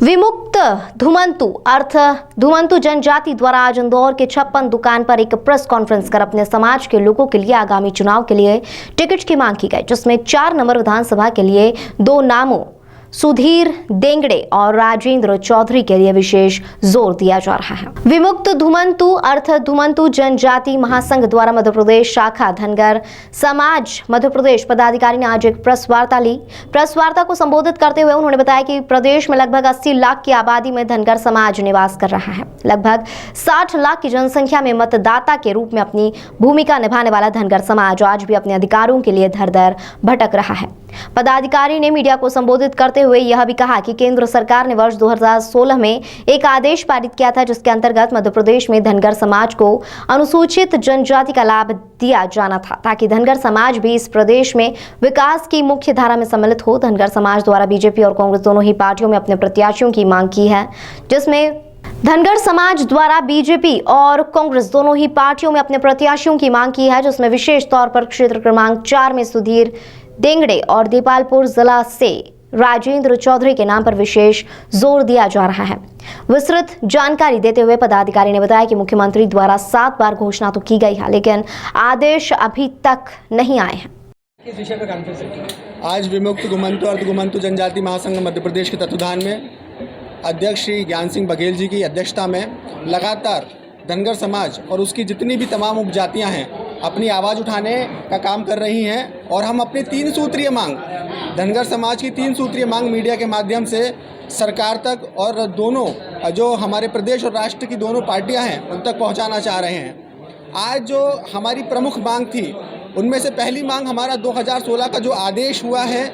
विमुक्त धुमंतु अर्थ धुमंतु जनजाति द्वारा आज इंदौर के 56 दुकान पर एक प्रेस कॉन्फ्रेंस कर अपने समाज के लोगों के लिए आगामी चुनाव के लिए टिकट की मांग की गई, जिसमें 4 नंबर विधानसभा के लिए 2 नामों सुधीर देंगड़े और राजेंद्र चौधरी के लिए विशेष जोर दिया जा रहा है। विमुक्त धुमंतु अर्थ धुमंतु जनजाति महासंघ द्वारा मध्य प्रदेश शाखा धनगर समाज मध्य प्रदेश पदाधिकारी ने आज एक प्रेस वार्ता ली। प्रेस वार्ता को संबोधित करते हुए उन्होंने बताया कि प्रदेश में लगभग 80 लाख की आबादी में धनगर समाज निवास कर रहा है। लगभग 60 लाख की जनसंख्या में मतदाता के रूप में अपनी भूमिका निभाने वाला धनगर समाज आज भी अपने अधिकारों के लिए धर धर भटक रहा है। पदाधिकारी ने मीडिया को संबोधित करते हुए यह भी कहा कि केंद्र सरकार ने वर्ष 2016 में एक आदेश पारित किया था, जिसके अंतर्गत मध्य प्रदेश में धनगर समाज को अनुसूचित जनजाति का लाभ दिया जाना था, ताकि धनगर समाज भी इस प्रदेश में विकास की मुख्य धारा में सम्मिलित हो। धनगर समाज द्वारा बीजेपी और कांग्रेस दोनों ही पार्टियों में अपने प्रत्याशियों की मांग की है, जिसमें धनगर समाज द्वारा बीजेपी और कांग्रेस दोनों ही पार्टियों में अपने प्रत्याशियों की मांग की है, जिसमें विशेष तौर पर क्षेत्र क्रमांक 4 में सुधीर देंगड़े और देपालपुर जिला से राजेंद्र चौधरी के नाम पर विशेष जोर दिया जा रहा है। विस्तृत जानकारी देते हुए पदाधिकारी ने बताया कि मुख्यमंत्री द्वारा 7 बार घोषणा तो की गई है, लेकिन आदेश अभी तक नहीं आए हैं। किस विषय पर कॉन्फ्रेंस है? आज विमुक्त घुमंतु अर्ध घुमंतु जनजाति महासंघ मध्य प्रदेश के तत्वाधान में अध्यक्ष श्री ज्ञान सिंह बघेल जी की अध्यक्षता में लगातार धनगर समाज और उसकी जितनी भी तमाम उपजातियां हैं अपनी आवाज़ उठाने का काम कर रही हैं, और हम अपनी 3 सूत्रीय मांग, धनगर समाज की 3 सूत्रीय मांग मीडिया के माध्यम से सरकार तक और दोनों जो हमारे प्रदेश और राष्ट्र की दोनों पार्टियां हैं उन तक पहुंचाना चाह रहे हैं। आज जो हमारी प्रमुख मांग थी उनमें से पहली मांग हमारा 2016 का जो आदेश हुआ है,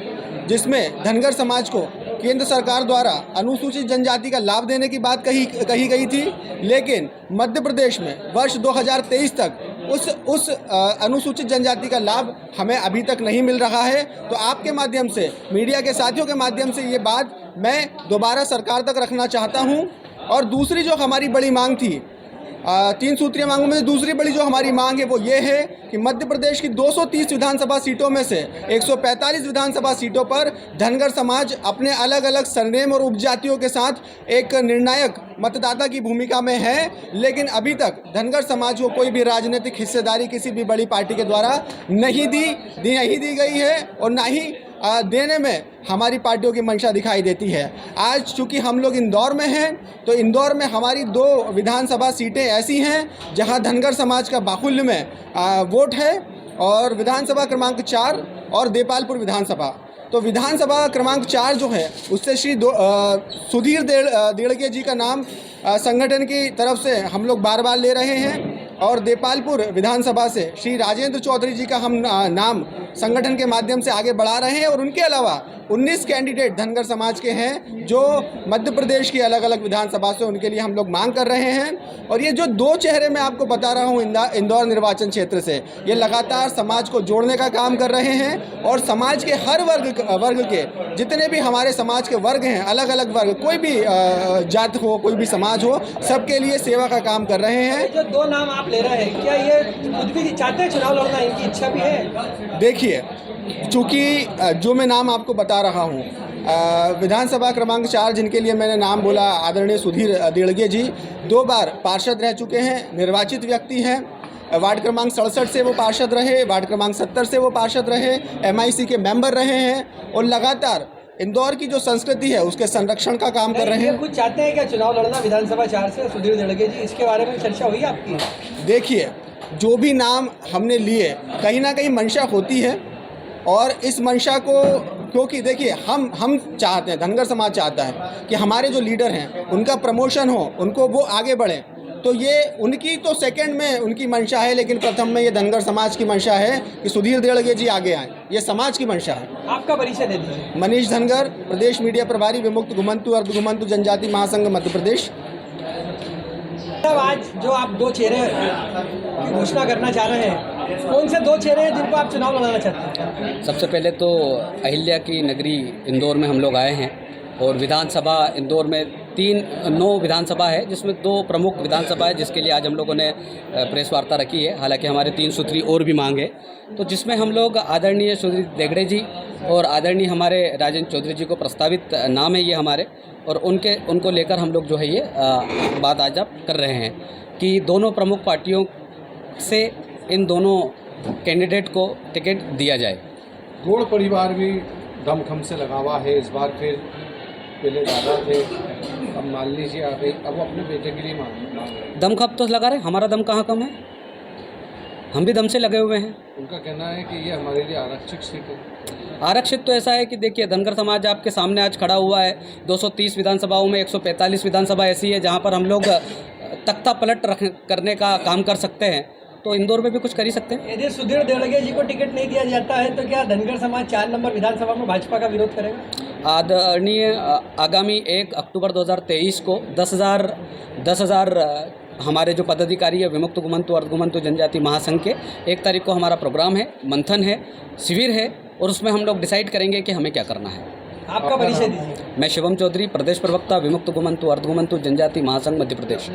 जिसमें धनगर समाज को केंद्र सरकार द्वारा अनुसूचित जनजाति का लाभ देने की बात कही गई थी, लेकिन मध्य प्रदेश में वर्ष 2023 तक उस अनुसूचित जनजाति का लाभ हमें अभी तक नहीं मिल रहा है। तो आपके माध्यम से, मीडिया के साथियों के माध्यम से ये बात मैं दोबारा सरकार तक रखना चाहता हूँ। और दूसरी जो हमारी बड़ी मांग थी, 3 सूत्रीय मांगों में से दूसरी बड़ी जो हमारी मांग है वो ये है कि मध्य प्रदेश की 230 विधानसभा सीटों में से 145 विधानसभा सीटों पर धनगर समाज अपने अलग अलग सरनेम और उपजातियों के साथ एक निर्णायक मतदाता की भूमिका में है, लेकिन अभी तक धनगर समाज को कोई भी राजनीतिक हिस्सेदारी किसी भी बड़ी पार्टी के द्वारा नहीं दी गई है, और ना ही देने में हमारी पार्टियों की मंशा दिखाई देती है। आज चूंकि हम लोग इंदौर में हैं, तो इंदौर में हमारी 2 विधानसभा सीटें ऐसी हैं जहां धनगर समाज का बाहुल्य में वोट है, और विधानसभा क्रमांक 4 और देपालपुर विधानसभा। तो विधानसभा क्रमांक 4 जो है उससे श्री सुधीर देंगड़े जी का नाम संगठन की तरफ से हम लोग बार बार ले रहे हैं, और देपालपुर विधानसभा से श्री राजेंद्र चौधरी जी का हम नाम संगठन के माध्यम से आगे बढ़ा रहे हैं। और उनके अलावा 19 कैंडिडेट धनगर समाज के हैं जो मध्य प्रदेश की अलग अलग विधानसभा से, उनके लिए हम लोग मांग कर रहे हैं। और ये जो 2 चेहरे मैं आपको बता रहा हूँ इंदौर निर्वाचन क्षेत्र से, ये लगातार समाज को जोड़ने का काम कर रहे हैं, और समाज के हर वर्ग के जितने भी हमारे समाज के वर्ग हैं, अलग अलग वर्ग, कोई भी जात हो, कोई भी समाज हो, सबके लिए सेवा का काम कर रहे हैं। जो 2 नाम आप ले रहे हैं, क्या ये खुद भी चाहते हैं चुनाव लड़ना, इनकी इच्छा भी है? देखिए, चूँकि जो मैं नाम आपको बता रहा हूँ, विधानसभा क्रमांक 4 जिनके लिए मैंने नाम बोला, आदरणीय सुधीर देंगड़े जी 2 बार पार्षद रह चुके हैं, निर्वाचित व्यक्ति हैं। वार्ड क्रमांक 67 से वो पार्षद रहे, वार्ड क्रमांक 70 से वो पार्षद रहे, MIC के मेंबर रहे हैं, और लगातार इंदौर की जो संस्कृति है उसके संरक्षण का काम कर रहे हैं। कुछ चाहते हैं क्या चुनाव लड़ना विधानसभा 4 से सुधीर देंगड़े जी? इसके बारे में चर्चा हुई आपकी? देखिए, जो भी नाम हमने लिए, कहीं ना कहीं मंशा होती है, और इस मंशा को, क्योंकि देखिए हम चाहते हैं, धनगर समाज चाहता है कि हमारे जो लीडर हैं उनका प्रमोशन हो, उनको वो आगे बढ़ें। तो ये उनकी तो सेकंड में उनकी मंशा है, लेकिन प्रथम में ये धनगर समाज की मंशा है कि सुधीर देंगड़े जी आगे आएँ। ये समाज की मंशा है। आपका परिचय दे दीजिए। मनीष धनगर, प्रदेश मीडिया प्रभारी, विमुक्त घुमंतु अर्ध घुमंतु जनजाति महासंघ मध्य प्रदेश। आज जो आप 2 चेहरे की घोषणा करना चाह रहे हैं, कौन से 2 चेहरे हैं जिनको आप चुनाव लड़ाना चाहते हैं? सबसे पहले तो अहिल्या की नगरी इंदौर में हम लोग आए हैं, और विधानसभा इंदौर में 9 विधानसभा है, जिसमें 2 प्रमुख विधानसभा है, जिसके लिए आज हम लोगों ने प्रेस वार्ता रखी है। हालांकि हमारे 3 सूत्री और भी मांग है, तो जिसमें हम लोग आदरणीय सुधीर देगड़े जी और आदरणीय हमारे राजेंद्र चौधरी जी को प्रस्तावित नाम है ये हमारे, और उनको लेकर हम लोग जो है ये बात आज आप कर रहे हैं कि दोनों प्रमुख पार्टियों से इन दोनों कैंडिडेट को टिकट दिया जाए। गोड़ परिवार भी दमखम से लगा हुआ है, इस बार फिर पहले ज़्यादा थे, अब मान लीजिए आ गई, अब वो अपने बेटे के लिए मांग रहे हैं। दम तो लगा रहे, हमारा दम कहाँ कम है, हम भी दम से लगे हुए हैं। उनका कहना है कि ये हमारे लिए आरक्षित सीट है। आरक्षित तो ऐसा है कि देखिए, धनगर समाज आपके सामने आज खड़ा हुआ है। 230 विधानसभाओं में 145 विधानसभा ऐसी है जहाँ पर हम लोग तख्ता पलट करने का काम कर सकते हैं, तो इंदौर में भी कुछ कर ही सकते हैं। यदि सुधीर देवड़े जी को टिकट नहीं दिया जाता है तो क्या धनगर समाज 4 नंबर विधानसभा में भाजपा का विरोध करेगा? आदरणीय आगामी 1 अक्टूबर 2023 को 10,000 हमारे जो पदाधिकारी है विमुक्त गुमंतु अर्धगुमंतु जनजाति महासंघ के 1 तारीख को हमारा प्रोग्राम है, मंथन है, शिविर है, और उसमें हम लोग डिसाइड करेंगे कि हमें क्या करना है। आपका परिचय दीजिए। मैं शिवम चौधरी, प्रदेश प्रवक्ता, विमुक्त गुमंतु अर्धगुमंतु जनजाति महासंघ मध्य प्रदेश।